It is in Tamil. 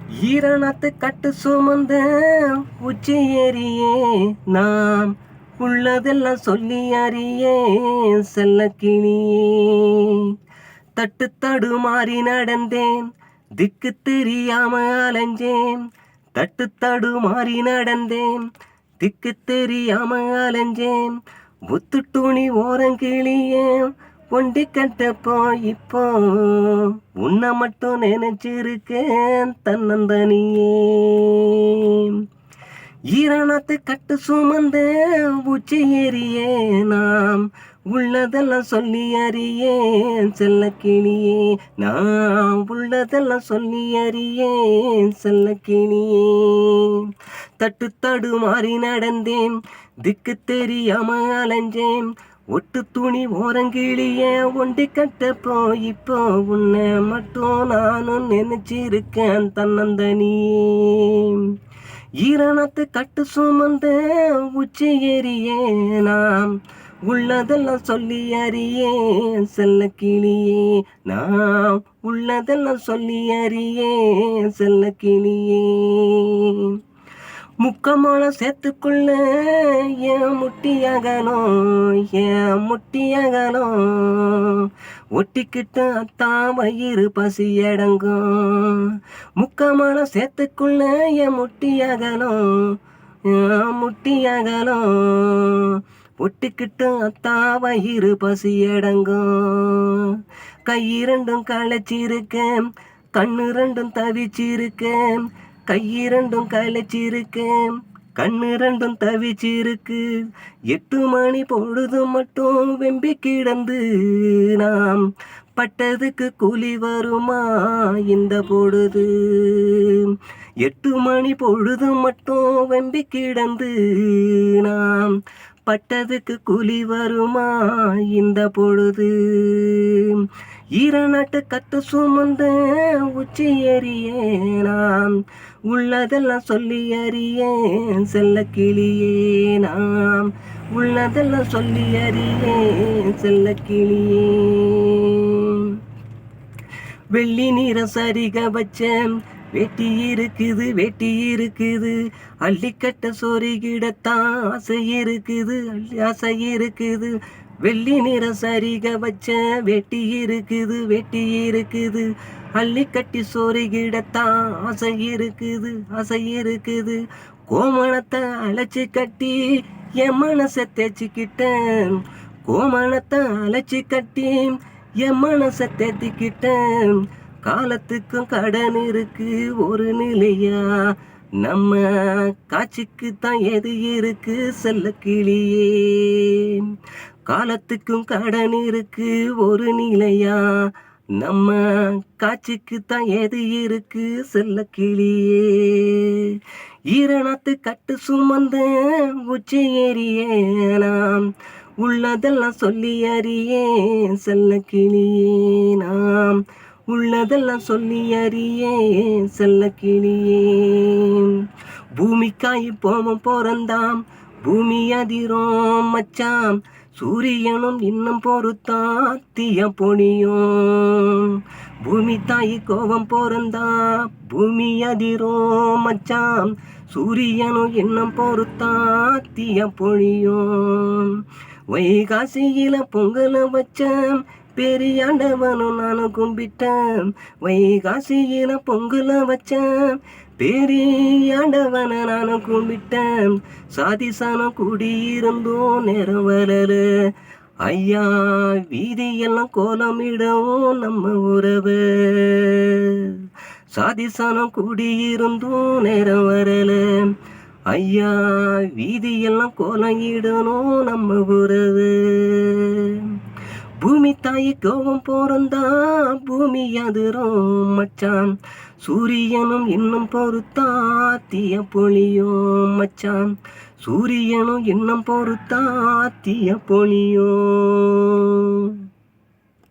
ஈரணத்து கட்டு சுமந்த உச்சி ஏறியே நாம் உள்ளதெல்லாம் சொல்லி அறியே செல்ல கிளியே. தட்டு தடுமாறி நடந்தேன், திக்கு தெரியாம அலைஞ்சேன். தட்டு தடுமாறி நடந்தேன், திக்கு தெரியாம அலைஞ்சேன். புத்து துணி ஓரங்கிளியே ஒண்டி கட்டப்போ இப்போ உன்னை மட்டும் நினைச்சிருக்கேன் தன்னந்தனியே. ஈரணத்து கட்டு சுமந்த உச்சி ஏறியே நாம் உள்ளதெல்லாம் சொல்லி அறியே செல்ல கிளியே. நான் உள்ளதெல்லாம் சொல்லி அறியே செல்ல கிளியே. தட்டு தடுமாறி நடந்தேன், திக்கு தெரியாம அலைஞ்சேன். ஒட்டு துணி ஓரங்கிளிய ஒண்டி கட்டப்போ இப்போ உன்னை மட்டும் நானும் நினைச்சிருக்கேன் தன்னந்தனியே. ஈரணத்து கட்டு சுமந்த உச்சி ஏறியே நாம் உள்ளதெல்லாம் சொல்லி அறியே செல்ல கிளியே. நான் உள்ளதெல்லாம் சொல்லி அறியே செல்ல கிளியே. முக்கமான சேர்த்துக்குள்ள என் முட்டியகலும் என் முட்டியகலும் ஒட்டிக்கிட்டு அத்தான் வயிறு பசி அடங்கும். முக்கமான சேர்த்துக்குள்ள என் முட்டியகலும் என் முட்டியகலும் ஒட்டிக்கிட்டு அத்தான் வயிறு பசி அடங்கும். கை இரண்டும் களைச்சிருக்கேன், கண்ணு ரெண்டும் தவிச்சிருக்கேன். கை இரண்டும் களைச்சிருக்கேன், கண்ணு ரெண்டும் தவிச்சிருக்கு. 8 மணி பொழுது மட்டும் வெம்பி கிடந்து நாம் பட்டதுக்கு கூலி வருமா இந்த பொழுது. 8 மணி பொழுது மட்டும் வெம்பி கிடந்து நாம் பட்டதுக்கு கூலி வருமா இந்த பொழுது. ஈரநாட்டு கட்டு சுமந்த உச்சி ஏறியே நாம் உள்ளதெல்லாம் சொல்லி அறியே செல்ல கிளியே. நாம் உள்ளதெல்லாம் சொல்லி அறியே செல்ல கிளியே. வெள்ளி நீர சரிக வச்ச வெட்டி இருக்குது வெட்டி இருக்குது. அள்ளிக்கட்ட சொருகிடத்தான் ஆசை இருக்குது ஆசை இருக்குது. வெள்ளி நிற சரிக வச்ச வெட்டி இருக்குது வெட்டி இருக்குது. அள்ளி கட்டி சொருகிடத்தான் ஆசை இருக்குது ஆசை இருக்குது. கோமணத்தை அழைச்சி கட்டி என் மனசை தேய்ச்சிக்கிட்டேன். கோமணத்தை அழைச்சி கட்டி என் மனசை தேத்திக்கிட்டேன். காலத்துக்கும் கடன் இருக்கு ஒரு நிலையா, நம்ம காட்சிக்கு தான் எது இருக்கு செல்ல கிளியே. காலத்துக்கும் கடன் இருக்கு ஒரு நிலையா, நம்ம காட்சிக்கு தான் எது இருக்கு செல்ல கிளியே. ஈரணத்து கட்டு சுமந்த உச்சி ஏறியே நாம் உள்ளதெல்லாம் சொல்லி அறியே செல்ல கிளியே. நாம் உள்ளதெல்லாம் சொல்லி அறியே செல்ல கிளியே. பூமிக்காய் போமம் பிறந்தாம் பூமி அதிரும் மச்சாம். சூரியனும் இன்னும் பொறுத்தான் தீய பொழியும். பூமி தாய் கோபம் பிறந்தா பூமி அதிரும் மச்சாம். சூரியனும் இன்னும் பொறுத்தான் தீய பொழியும். வைகாசியில பொங்கல வச்சேன் பெரியாண்டவனும் நானும் கும்பிட்டேன். வைகாசியில பொங்கல வச்சேன் பெரியாண்டவனை நானும் கும்பிட்டேன். சாதிசானம் கூடியிருந்தோம் நேரம் வரல ஐயா, வீதியெல்லாம் கோலமிடவும் நம்ம உறவு. சாதிசானம் கூடியிருந்தோம் நேரம் வரல ஐயா, வீதியெல்லாம் கோலம் இடணும் நம்ம உறவு. பூமி தாய் கோபம் பிறந்தா பூமி அதிரும் மச்சான். சூரியனும் இன்னும் பொறுத்தா தீய பொழியும் மச்சான். சூரியனும் இன்னும் பொறுத்தா தீய பொழியும்.